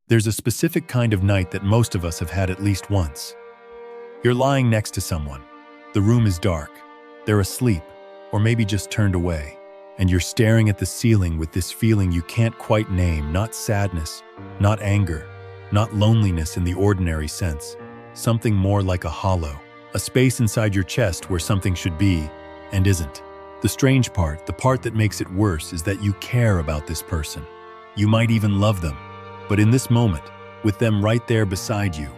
There's a specific kind of night that most of us have had at least once. You're lying next to someone. The room is dark. They're asleep, or maybe just turned away. And you're staring at the ceiling with this feeling you can't quite name, not sadness, not anger, not loneliness in the ordinary sense. Something more like a hollow, a space inside your chest where something should be and isn't. The strange part, the part that makes it worse, is that you care about this person. You might even love them. But in this moment, with them right there beside you,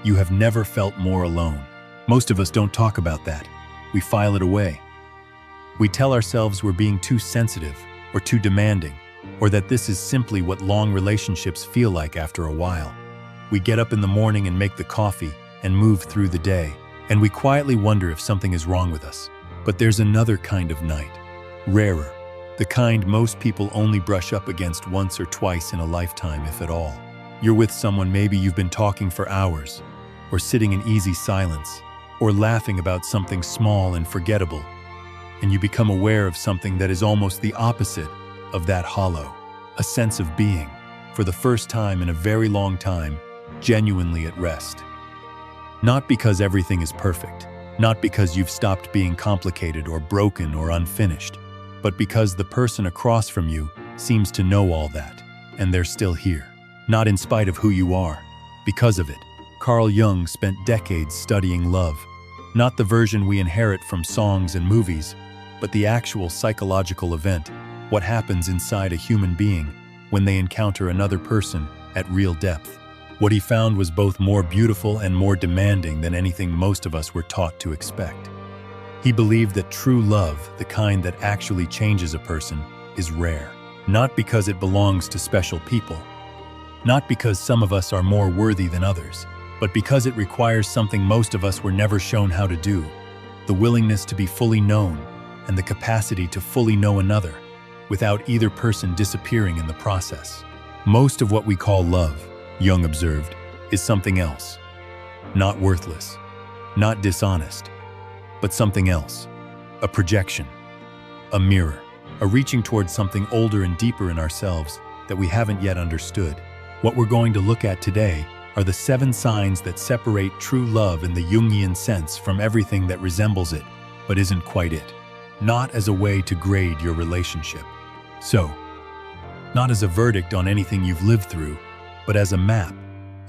you have never felt more alone. Most of us don't talk about that. We file it away. We tell ourselves we're being too sensitive or too demanding, or that this is simply what long relationships feel like after a while. We get up in the morning and make the coffee and move through the day, and we quietly wonder if something is wrong with us. But there's another kind of night, rarer, the kind most people only brush up against once or twice in a lifetime, if at all. You're with someone, maybe you've been talking for hours, or sitting in easy silence, or laughing about something small and forgettable, and you become aware of something that is almost the opposite of that hollow, a sense of being, for the first time in a very long time, genuinely at rest. Not because everything is perfect, not because you've stopped being complicated or broken or unfinished, but because the person across from you seems to know all that, and they're still here. Not in spite of who you are, because of it. Carl Jung spent decades studying love, not the version we inherit from songs and movies, but the actual psychological event, what happens inside a human being when they encounter another person at real depth. What he found was both more beautiful and more demanding than anything most of us were taught to expect. He believed that true love, the kind that actually changes a person, is rare. Not because it belongs to special people, not because some of us are more worthy than others, but because it requires something most of us were never shown how to do, the willingness to be fully known and the capacity to fully know another, without either person disappearing in the process. Most of what we call love, Jung observed, is something else. Not worthless, not dishonest, but something else. A projection, a mirror, a reaching towards something older and deeper in ourselves that we haven't yet understood. What we're going to look at today are the 7 signs that separate true love in the Jungian sense from everything that resembles it, but isn't quite it. Not as a way to grade your relationship. So, not as a verdict on anything you've lived through, but as a map,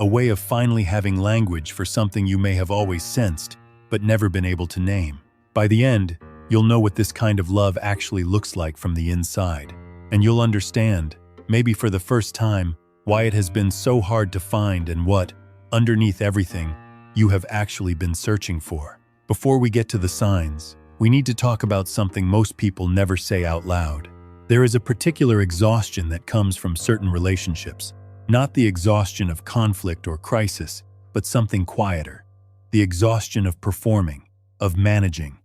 a way of finally having language for something you may have always sensed, but never been able to name. By the end, you'll know what this kind of love actually looks like from the inside, and you'll understand, maybe for the first time, why it has been so hard to find and what, underneath everything, you have actually been searching for. Before we get to the signs, we need to talk about something most people never say out loud. There is a particular exhaustion that comes from certain relationships, not the exhaustion of conflict or crisis, but something quieter. The exhaustion of performing, of managing,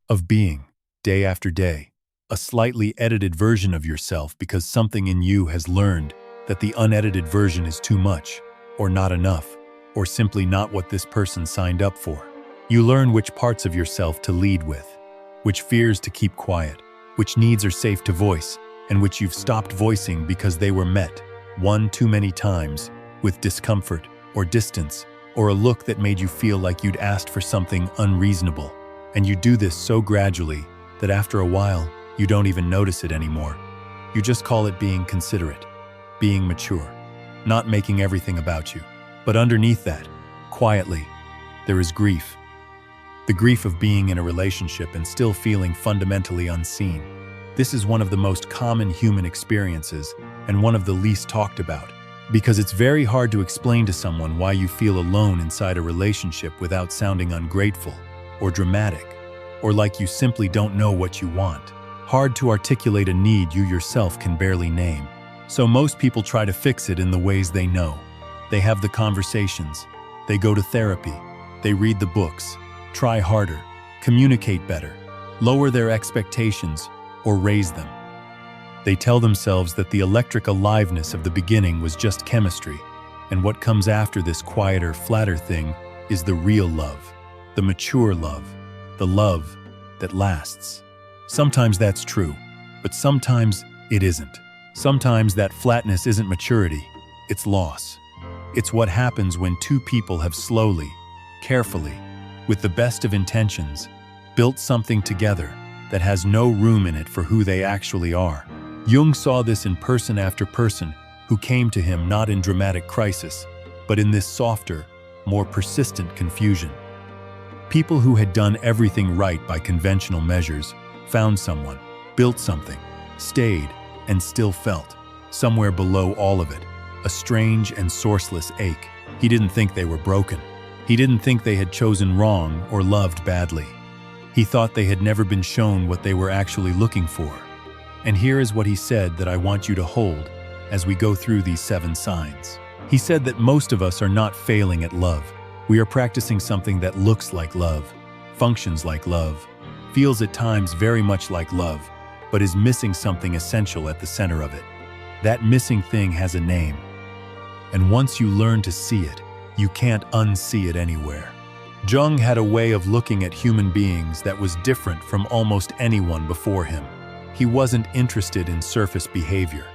of being, day after day, a slightly edited version of yourself because something in you has learned that the unedited version is too much, or not enough, or simply not what this person signed up for. You learn which parts of yourself to lead with, which fears to keep quiet, which needs are safe to voice, and which you've stopped voicing because they were met, one too many times, with discomfort or distance, or a look that made you feel like you'd asked for something unreasonable. And you do this so gradually that after a while, you don't even notice it anymore. You just call it being considerate, being mature, not making everything about you. But underneath that, quietly, there is grief. The grief of being in a relationship and still feeling fundamentally unseen. This is one of the most common human experiences and one of the least talked about, because it's very hard to explain to someone why you feel alone inside a relationship without sounding ungrateful or dramatic, or like you simply don't know what you want. Hard to articulate a need you yourself can barely name. So most people try to fix it in the ways they know. They have the conversations, they go to therapy, they read the books, try harder, communicate better, lower their expectations, or raise them. They tell themselves that the electric aliveness of the beginning was just chemistry, and what comes after this quieter, flatter thing is the real love, the mature love, the love that lasts. Sometimes that's true, but sometimes it isn't. Sometimes that flatness isn't maturity, it's loss. It's what happens when two people have slowly, carefully, with the best of intentions, built something together that has no room in it for who they actually are. Jung saw this in person after person who came to him not in dramatic crisis, but in this softer, more persistent confusion. People who had done everything right by conventional measures found someone, built something, stayed, and still felt, somewhere below all of it, a strange and sourceless ache. He didn't think they were broken. He didn't think they had chosen wrong or loved badly. He thought they had never been shown what they were actually looking for. And here is what he said that I want you to hold as we go through these 7 signs. He said that most of us are not failing at love. We are practicing something that looks like love, functions like love, feels at times very much like love, but is missing something essential at the center of it. That missing thing has a name. And once you learn to see it, you can't unsee it anywhere. Jung had a way of looking at human beings that was different from almost anyone before him. He wasn't interested in surface behavior.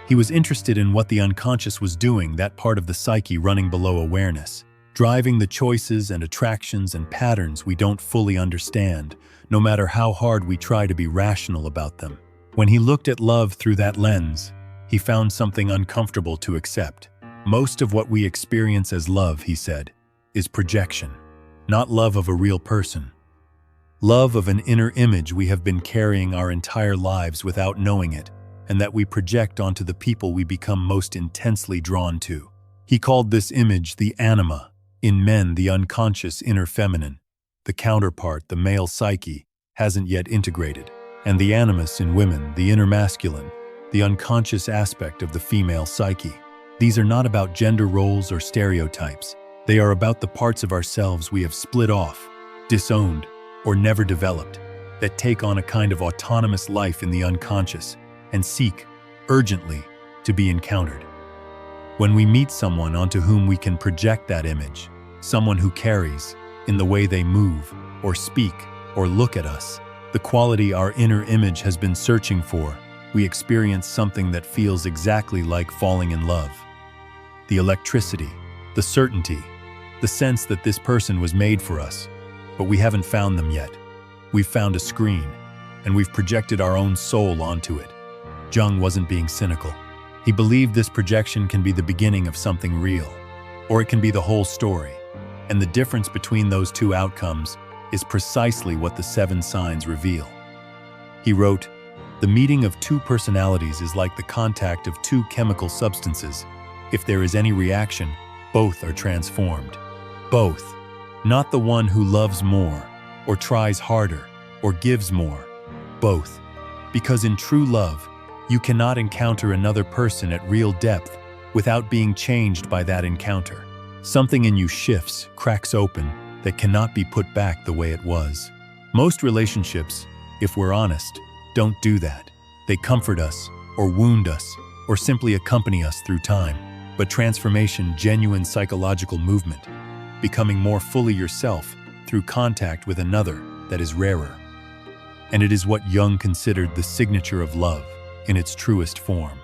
He was interested in what the unconscious was doing, that part of the psyche running below awareness, driving the choices and attractions and patterns we don't fully understand, no matter how hard we try to be rational about them. When he looked at love through that lens, he found something uncomfortable to accept. Most of what we experience as love, he said, is projection, not love of a real person. Love of an inner image we have been carrying our entire lives without knowing it, and that we project onto the people we become most intensely drawn to. He called this image the anima, in men the unconscious inner feminine, the counterpart the male psyche hasn't yet integrated, and the animus in women, the inner masculine, the unconscious aspect of the female psyche. These are not about gender roles or stereotypes. They are about the parts of ourselves we have split off, disowned, or never developed, that take on a kind of autonomous life in the unconscious and seek, urgently, to be encountered. When we meet someone onto whom we can project that image, someone who carries, in the way they move, or speak, or look at us, the quality our inner image has been searching for, we experience something that feels exactly like falling in love. The electricity, the certainty, the sense that this person was made for us, but we haven't found them yet. We've found a screen, and we've projected our own soul onto it. Jung wasn't being cynical. He believed this projection can be the beginning of something real, or it can be the whole story. And the difference between those two outcomes is precisely what the 7 signs reveal. He wrote, "The meeting of two personalities is like the contact of two chemical substances. If there is any reaction, both are transformed. Both. Not the one who loves more, or tries harder, or gives more. Both. Because in true love, you cannot encounter another person at real depth without being changed by that encounter. Something in you shifts, cracks open, that cannot be put back the way it was. Most relationships, if we're honest, don't do that. They comfort us, or wound us, or simply accompany us through time. But transformation, genuine psychological movement, becoming more fully yourself through contact with another, that is rarer. And it is what Jung considered the signature of love in its truest form.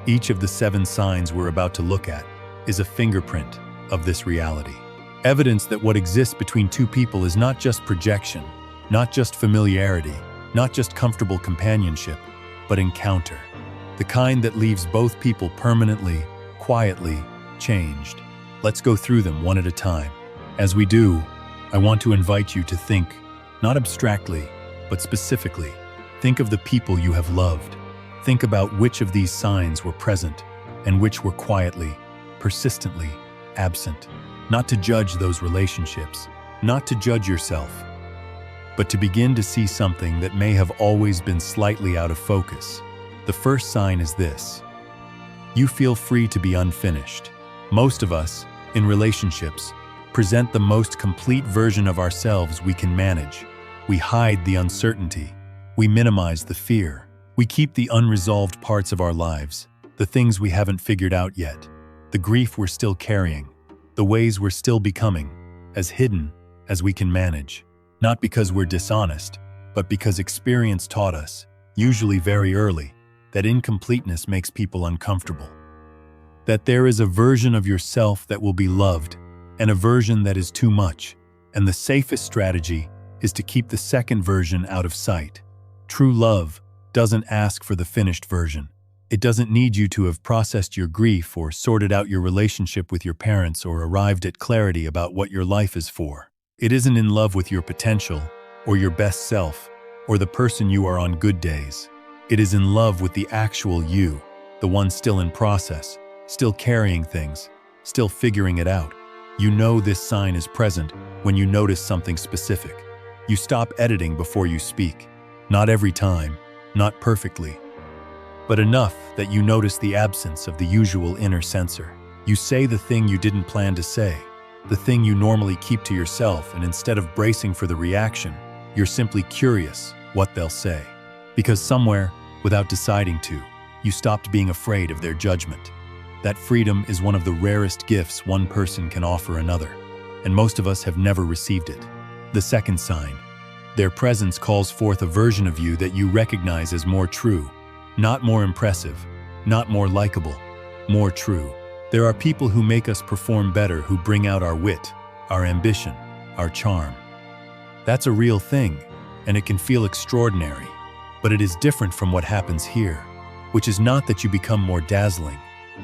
Each of the 7 signs we're about to look at is a fingerprint of this reality. Evidence that what exists between two people is not just projection, not just familiarity, not just comfortable companionship, but encounter. The kind that leaves both people permanently, quietly changed. Let's go through them one at a time. As we do, I want to invite you to think, not abstractly, but specifically. Think of the people you have loved. Think about which of these signs were present and which were quietly, persistently absent. Not to judge those relationships, not to judge yourself, but to begin to see something that may have always been slightly out of focus. The first sign is this: you feel free to be unfinished. Most of us, in relationships, present the most complete version of ourselves we can manage. We hide the uncertainty. We minimize the fear. We keep the unresolved parts of our lives, the things we haven't figured out yet, the grief we're still carrying, the ways we're still becoming, as hidden as we can manage. Not because we're dishonest, but because experience taught us, usually very early, that incompleteness makes people uncomfortable. that there is a version of yourself that will be loved and a version that is too much, and the safest strategy is to keep the second version out of sight. True love doesn't ask for the finished version. It doesn't need you to have processed your grief or sorted out your relationship with your parents or arrived at clarity about what your life is for. It isn't in love with your potential or your best self or the person you are on good days. It is in love with the actual you, the one still in process, still carrying things, still figuring it out. You know this sign is present when you notice something specific. You stop editing before you speak. Not every time, not perfectly, but enough that you notice the absence of the usual inner censor. You say the thing you didn't plan to say, the thing you normally keep to yourself, and instead of bracing for the reaction, you're simply curious what they'll say. Because somewhere, without deciding to, you stopped being afraid of their judgment. That freedom is one of the rarest gifts one person can offer another, and most of us have never received it. The second sign. Their presence calls forth a version of you that you recognize as more true, not more impressive, not more likable, more true. There are people who make us perform better, who bring out our wit, our ambition, our charm. That's a real thing, and it can feel extraordinary, but it is different from what happens here, which is not that you become more dazzling,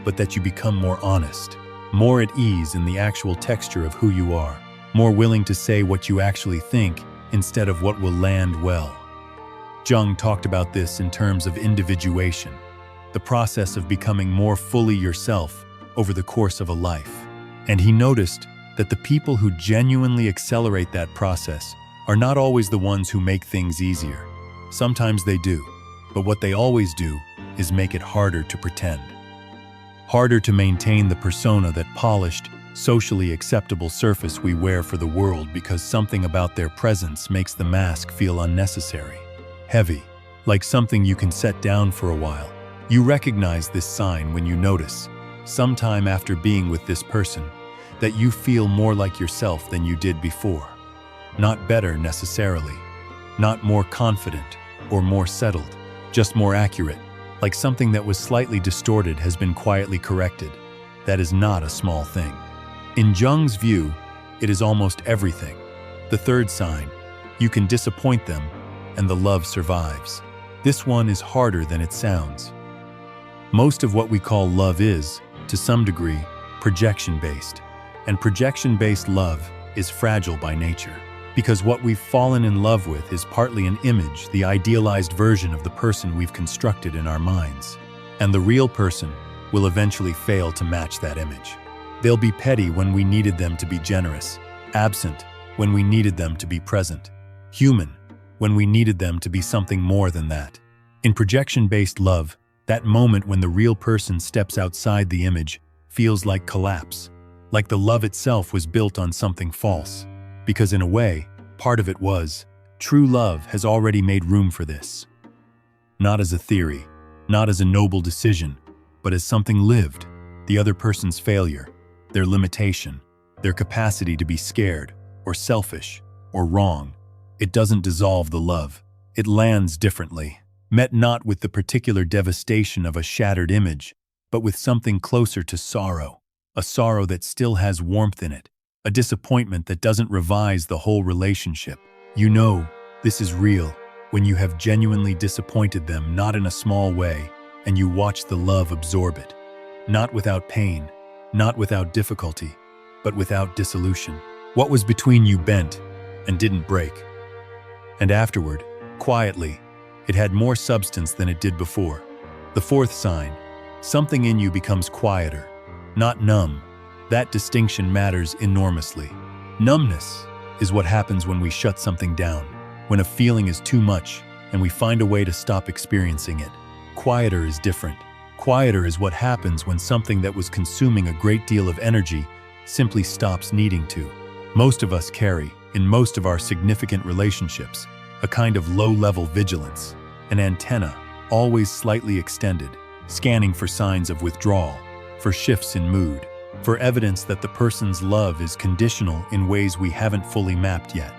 but that you become more honest, more at ease in the actual texture of who you are, more willing to say what you actually think instead of what will land well. Jung talked about this in terms of individuation, the process of becoming more fully yourself over the course of a life. And he noticed that the people who genuinely accelerate that process are not always the ones who make things easier. Sometimes they do, but what they always do is make it harder to pretend. Harder to maintain the persona, that polished, socially acceptable surface we wear for the world, because something about their presence makes the mask feel unnecessary, heavy, like something you can set down for a while. You recognize this sign when you notice, sometime after being with this person, that you feel more like yourself than you did before. Not better necessarily, not more confident or more settled, just more accurate, like something that was slightly distorted has been quietly corrected. That is not a small thing. In Jung's view, it is almost everything. The third sign, you can disappoint them and the love survives. This one is harder than it sounds. Most of what we call love is, to some degree, projection-based. And projection-based love is fragile by nature, because what we've fallen in love with is partly an image, the idealized version of the person we've constructed in our minds. And the real person will eventually fail to match that image. They'll be petty when we needed them to be generous, absent when we needed them to be present, human when we needed them to be something more than that. In projection-based love, that moment when the real person steps outside the image feels like collapse, like the love itself was built on something false. Because in a way, part of it was, true love has already made room for this. Not as a theory, not as a noble decision, but as something lived, the other person's failure, their limitation, their capacity to be scared, or selfish, or wrong. It doesn't dissolve the love. It lands differently, met not with the particular devastation of a shattered image, but with something closer to sorrow, a sorrow that still has warmth in it, a disappointment that doesn't revise the whole relationship. You know, this is real when you have genuinely disappointed them, not in a small way, and you watch the love absorb it. Not without pain, not without difficulty, but without dissolution. What was between you bent and didn't break. And afterward, quietly, it had more substance than it did before. The fourth sign, something in you becomes quieter, not numb. That distinction matters enormously. Numbness is what happens when we shut something down, when a feeling is too much and we find a way to stop experiencing it. Quieter is different. Quieter is what happens when something that was consuming a great deal of energy simply stops needing to. Most of us carry, in most of our significant relationships, a kind of low-level vigilance, an antenna, always slightly extended, scanning for signs of withdrawal, for shifts in mood, for evidence that the person's love is conditional in ways we haven't fully mapped yet.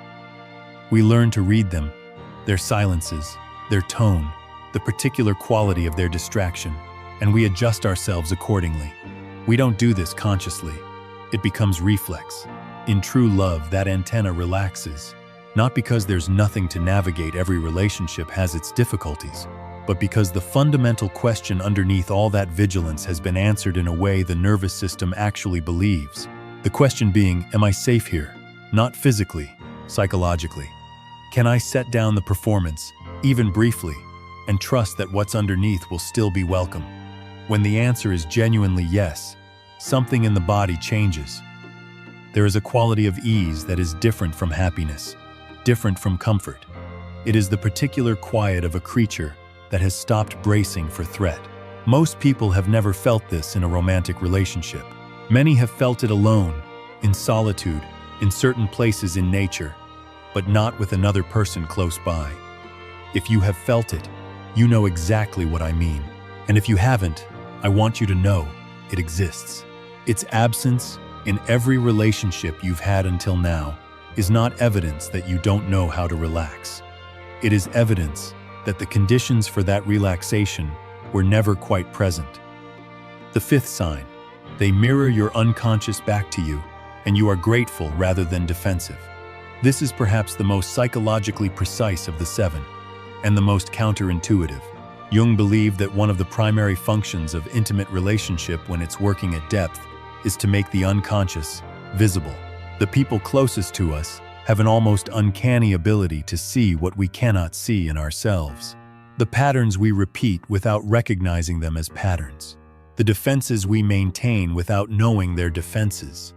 We learn to read them, their silences, their tone, the particular quality of their distraction, and we adjust ourselves accordingly. We don't do this consciously. It becomes reflex. In true love, that antenna relaxes, not because there's nothing to navigate. Every relationship has its difficulties, but because the fundamental question underneath all that vigilance has been answered in a way the nervous system actually believes. The question being, am I safe here? Not physically, psychologically. Can I set down the performance, even briefly, and trust that what's underneath will still be welcome? When the answer is genuinely yes, something in the body changes. There is a quality of ease that is different from happiness, different from comfort. It is the particular quiet of a creature that has stopped bracing for threat. Most people have never felt this in a romantic relationship. Many have felt it alone, in solitude, in certain places in nature, but not with another person close by. If you have felt it, you know exactly what I mean. And if you haven't, I want you to know it exists. Its absence in every relationship you've had until now is not evidence that you don't know how to relax. It is evidence that the conditions for that relaxation were never quite present. The fifth sign, they mirror your unconscious back to you, and you are grateful rather than defensive. This is perhaps the most psychologically precise of the seven, and the most counterintuitive. Jung believed that one of the primary functions of intimate relationship when it's working at depth is to make the unconscious visible. The people closest to us have an almost uncanny ability to see what we cannot see in ourselves. The patterns we repeat without recognizing them as patterns. The defenses we maintain without knowing they're defenses.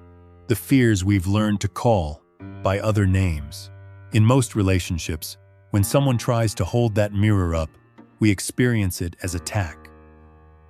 The fears we've learned to call by other names. In most relationships, when someone tries to hold that mirror up, we experience it as attack.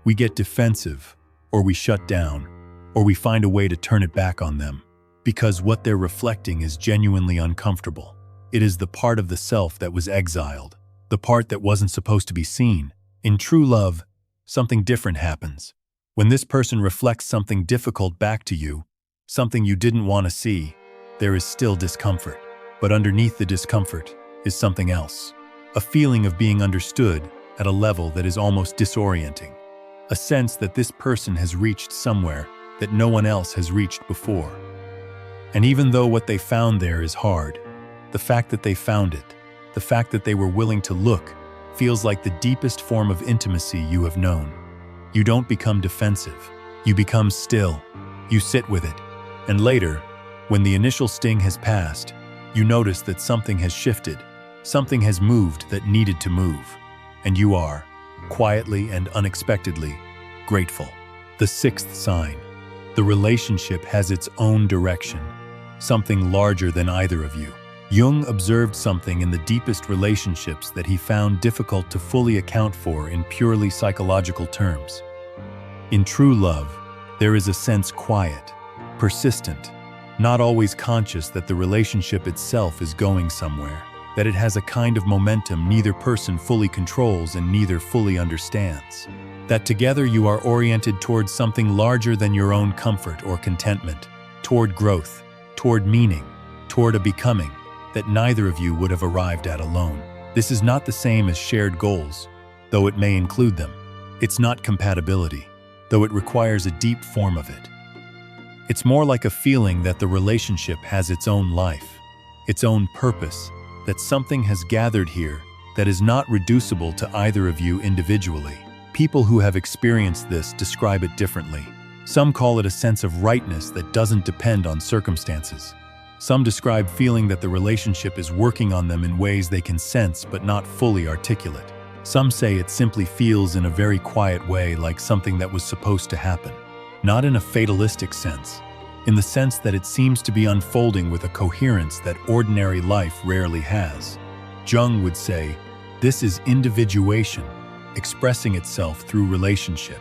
We get defensive, or we shut down, or we find a way to turn it back on them, because what they're reflecting is genuinely uncomfortable. It is the part of the self that was exiled, the part that wasn't supposed to be seen. In true love, something different happens. When this person reflects something difficult back to you, something you didn't want to see, there is still discomfort. But underneath the discomfort is something else. A feeling of being understood at a level that is almost disorienting. A sense that this person has reached somewhere that no one else has reached before. And even though what they found there is hard, the fact that they found it, the fact that they were willing to look, feels like the deepest form of intimacy you have known. You don't become defensive. You become still. You sit with it. And later, when the initial sting has passed, you notice that something has shifted. Something has moved that needed to move. And you are, quietly and unexpectedly, grateful. The sixth sign. The relationship has its own direction. Something larger than either of you. Jung observed something in the deepest relationships that he found difficult to fully account for in purely psychological terms. In true love, there is a sense quiet, persistent, not always conscious that the relationship itself is going somewhere, that it has a kind of momentum neither person fully controls and neither fully understands. That together you are oriented towards something larger than your own comfort or contentment, toward growth, toward meaning, toward a becoming that neither of you would have arrived at alone. This is not the same as shared goals, though it may include them. It's not compatibility, though it requires a deep form of it. It's more like a feeling that the relationship has its own life, its own purpose, that something has gathered here that is not reducible to either of you individually. People who have experienced this describe it differently. Some call it a sense of rightness that doesn't depend on circumstances. Some describe feeling that the relationship is working on them in ways they can sense but not fully articulate. Some say it simply feels in a very quiet way like something that was supposed to happen. Not in a fatalistic sense, in the sense that it seems to be unfolding with a coherence that ordinary life rarely has. Jung would say, this is individuation, expressing itself through relationship.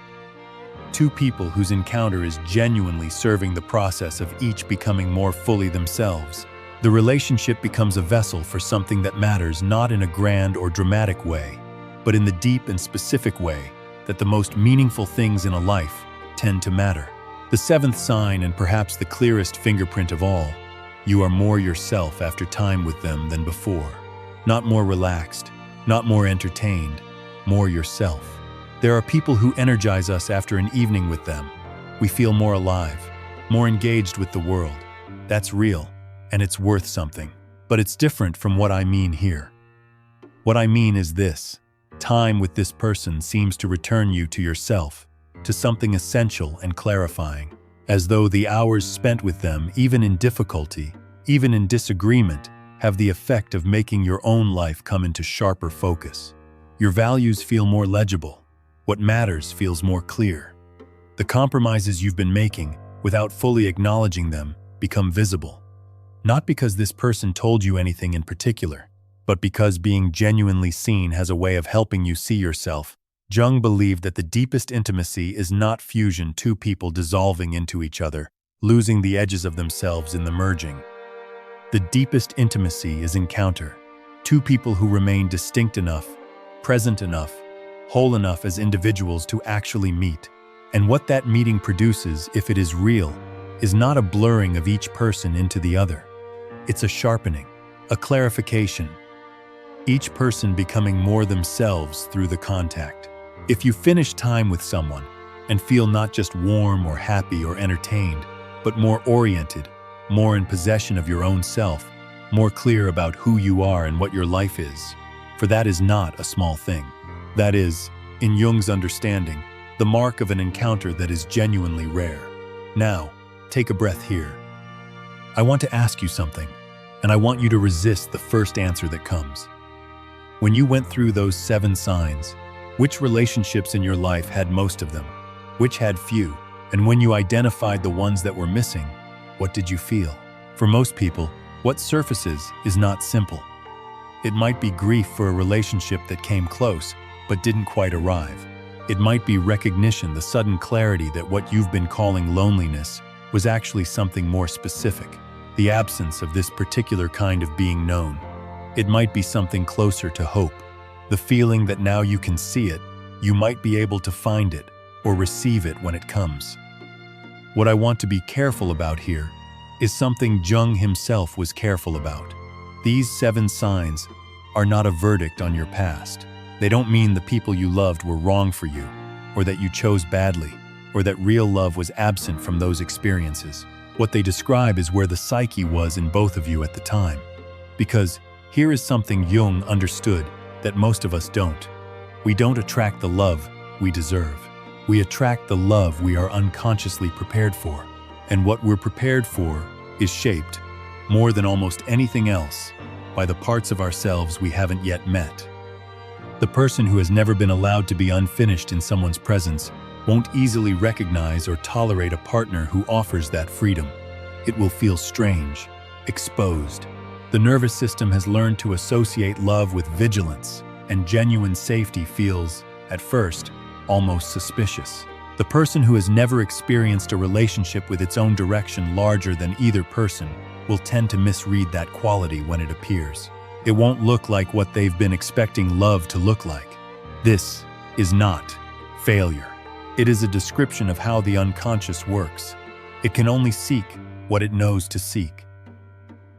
Two people whose encounter is genuinely serving the process of each becoming more fully themselves. The relationship becomes a vessel for something that matters not in a grand or dramatic way, but in the deep and specific way that the most meaningful things in a life tend to matter. The seventh sign, and perhaps the clearest fingerprint of all, you are more yourself after time with them than before. Not more relaxed, not more entertained, more yourself. There are people who energize us after an evening with them. We feel more alive, more engaged with the world. That's real, and it's worth something. But it's different from what I mean here. What I mean is this: time with this person seems to return you to yourself, to something essential and clarifying, as though the hours spent with them, even in difficulty, even in disagreement, have the effect of making your own life come into sharper focus. Your values feel more legible. What matters feels more clear. The compromises you've been making, without fully acknowledging them, become visible. Not because this person told you anything in particular, but because being genuinely seen has a way of helping you see yourself. Jung believed that the deepest intimacy is not fusion, two people dissolving into each other, losing the edges of themselves in the merging. The deepest intimacy is encounter, two people who remain distinct enough, present enough, whole enough as individuals to actually meet. And what that meeting produces, if it is real, is not a blurring of each person into the other. It's a sharpening, a clarification, each person becoming more themselves through the contact. If you finish time with someone and feel not just warm or happy or entertained, but more oriented, more in possession of your own self, more clear about who you are and what your life is, for that is not a small thing. That is, in Jung's understanding, the mark of an encounter that is genuinely rare. Now, take a breath here. I want to ask you something, and I want you to resist the first answer that comes. When you went through those 7 signs, which relationships in your life had most of them? Which had few? And when you identified the ones that were missing, what did you feel? For most people, what surfaces is not simple. It might be grief for a relationship that came close, but didn't quite arrive. It might be recognition, the sudden clarity that what you've been calling loneliness was actually something more specific, the absence of this particular kind of being known. It might be something closer to hope, the feeling that now you can see it, you might be able to find it or receive it when it comes. What I want to be careful about here is something Jung himself was careful about. These 7 signs are not a verdict on your past. They don't mean the people you loved were wrong for you, or that you chose badly, or that real love was absent from those experiences. What they describe is where the psyche was in both of you at the time. Because here is something Jung understood that most of us don't. We don't attract the love we deserve. We attract the love we are unconsciously prepared for. And what we're prepared for is shaped, more than almost anything else, by the parts of ourselves we haven't yet met. The person who has never been allowed to be unfinished in someone's presence won't easily recognize or tolerate a partner who offers that freedom. It will feel strange, exposed. The nervous system has learned to associate love with vigilance, and genuine safety feels, at first, almost suspicious. The person who has never experienced a relationship with its own direction larger than either person will tend to misread that quality when it appears. It won't look like what they've been expecting love to look like. This is not failure. It is a description of how the unconscious works. It can only seek what it knows to seek.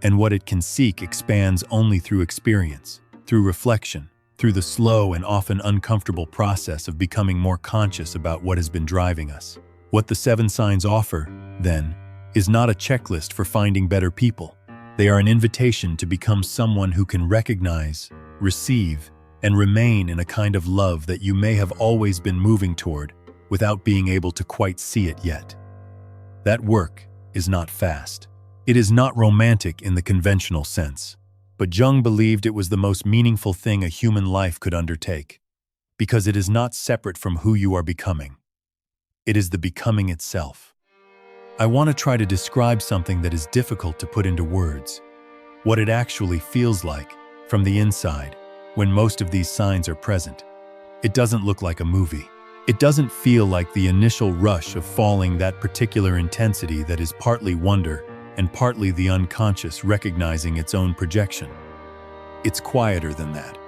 And what it can seek expands only through experience, through reflection, through the slow and often uncomfortable process of becoming more conscious about what has been driving us. What the 7 signs offer, then, is not a checklist for finding better people. They are an invitation to become someone who can recognize, receive, and remain in a kind of love that you may have always been moving toward without being able to quite see it yet. That work is not fast. It is not romantic in the conventional sense, but Jung believed it was the most meaningful thing a human life could undertake, because it is not separate from who you are becoming. It is the becoming itself. I want to try to describe something that is difficult to put into words, what it actually feels like from the inside when most of these signs are present. It doesn't look like a movie. It doesn't feel like the initial rush of falling, that particular intensity that is partly wonder and partly the unconscious recognizing its own projection. It's quieter than that,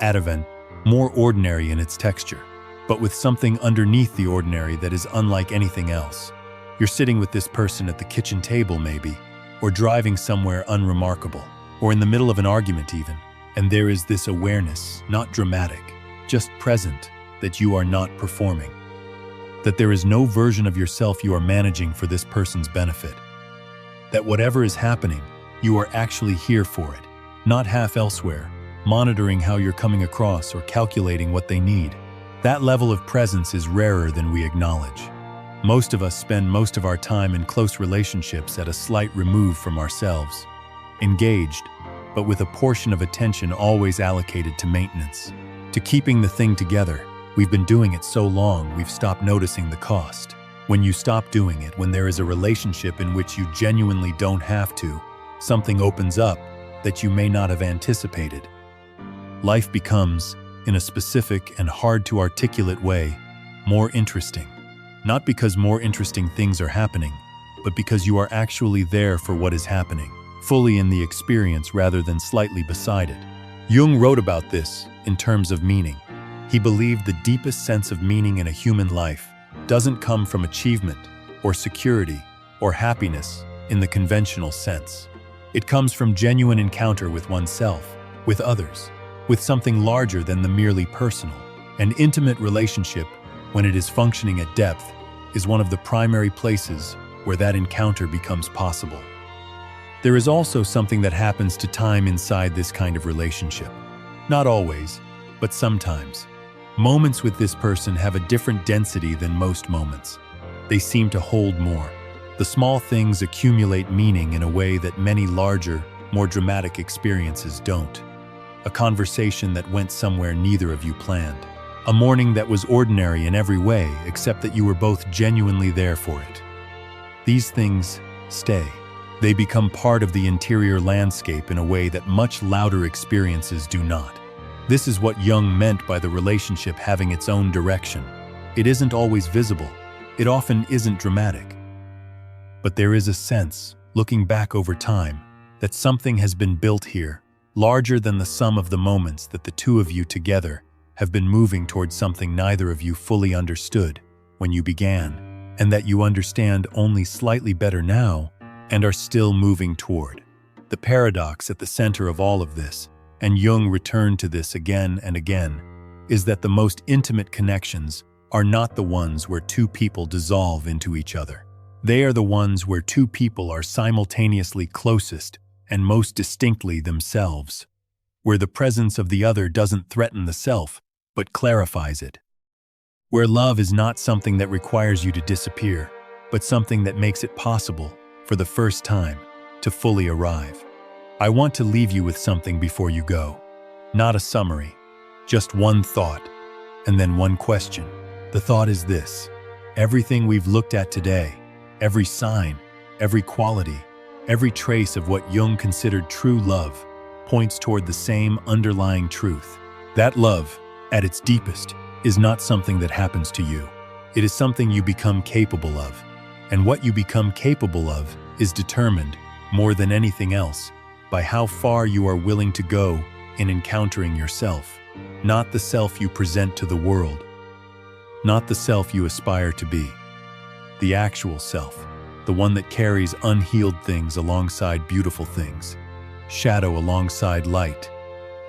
advent, more ordinary in its texture, but with something underneath the ordinary that is unlike anything else. You're sitting with this person at the kitchen table maybe, or driving somewhere unremarkable, or in the middle of an argument even, and there is this awareness, not dramatic, just present, that you are not performing. that there is no version of yourself you are managing for this person's benefit. That whatever is happening, you are actually here for it, not half elsewhere, monitoring how you're coming across or calculating what they need. That level of presence is rarer than we acknowledge. Most of us spend most of our time in close relationships at a slight remove from ourselves, engaged, but with a portion of attention always allocated to maintenance, to keeping the thing together. We've been doing it so long, we've stopped noticing the cost. When you stop doing it, when there is a relationship in which you genuinely don't have to, something opens up that you may not have anticipated. Life becomes, in a specific and hard-to-articulate way, more interesting. Not because more interesting things are happening, but because you are actually there for what is happening, fully in the experience rather than slightly beside it. Jung wrote about this in terms of meaning. He believed the deepest sense of meaning in a human life doesn't come from achievement or security or happiness in the conventional sense. It comes from genuine encounter with oneself, with others, with something larger than the merely personal. An intimate relationship, when it is functioning at depth, is one of the primary places where that encounter becomes possible. There is also something that happens to time inside this kind of relationship. Not always, but sometimes. Moments with this person have a different density than most moments. They seem to hold more. The small things accumulate meaning in a way that many larger, more dramatic experiences don't. A conversation that went somewhere neither of you planned. A morning that was ordinary in every way except that you were both genuinely there for it. These things stay. They become part of the interior landscape in a way that much louder experiences do not. This is what Jung meant by the relationship having its own direction. It isn't always visible. It often isn't dramatic. But there is a sense, looking back over time, that something has been built here, larger than the sum of the moments that the two of you together have been moving towards something neither of you fully understood when you began, and that you understand only slightly better now and are still moving toward. The paradox at the center of all of this, and Jung returned to this again and again, is that the most intimate connections are not the ones where two people dissolve into each other. They are the ones where two people are simultaneously closest and most distinctly themselves, where the presence of the other doesn't threaten the self, but clarifies it. Where love is not something that requires you to disappear, but something that makes it possible, for the first time, to fully arrive. I want to leave you with something before you go. Not a summary, just one thought, and then one question. The thought is this: everything we've looked at today, every sign, every quality, every trace of what Jung considered true love, points toward the same underlying truth. That love, at its deepest, is not something that happens to you. It is something you become capable of. And what you become capable of is determined, more than anything else, by how far you are willing to go in encountering yourself, not the self you present to the world, not the self you aspire to be, the actual self, the one that carries unhealed things alongside beautiful things, shadow alongside light,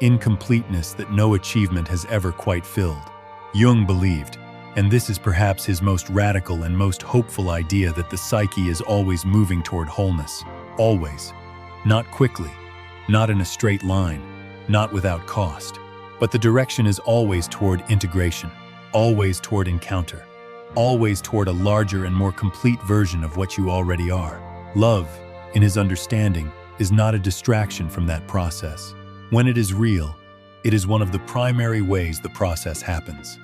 incompleteness that no achievement has ever quite filled. Jung believed, and this is perhaps his most radical and most hopeful idea, that the psyche is always moving toward wholeness, always. Not quickly, not in a straight line, not without cost, but the direction is always toward integration, always toward encounter, always toward a larger and more complete version of what you already are. Love, in his understanding, is not a distraction from that process. When it is real, it is one of the primary ways the process happens.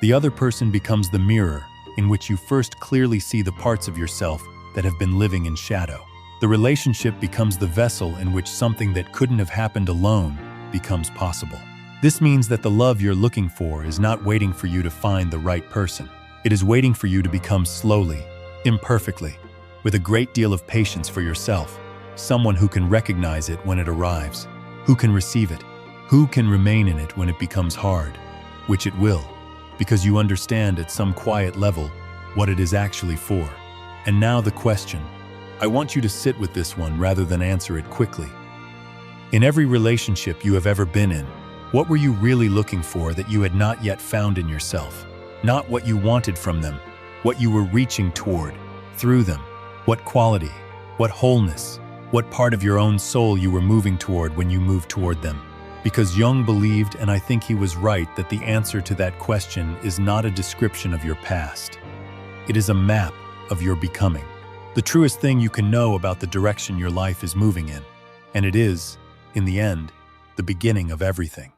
The other person becomes the mirror in which you first clearly see the parts of yourself that have been living in shadow. The relationship becomes the vessel in which something that couldn't have happened alone becomes possible. This means that the love you're looking for is not waiting for you to find the right person. It is waiting for you to become slowly, imperfectly, with a great deal of patience for yourself, someone who can recognize it when it arrives, who can receive it, who can remain in it when it becomes hard, which it will, because you understand at some quiet level what it is actually for. And now the question. I want you to sit with this one rather than answer it quickly. In every relationship you have ever been in, what were you really looking for that you had not yet found in yourself? Not what you wanted from them, what you were reaching toward, through them. What quality, what wholeness, what part of your own soul you were moving toward when you moved toward them. Because Jung believed, and I think he was right, that the answer to that question is not a description of your past. It is a map of your becoming. The truest thing you can know about the direction your life is moving in. And it is, in the end, the beginning of everything.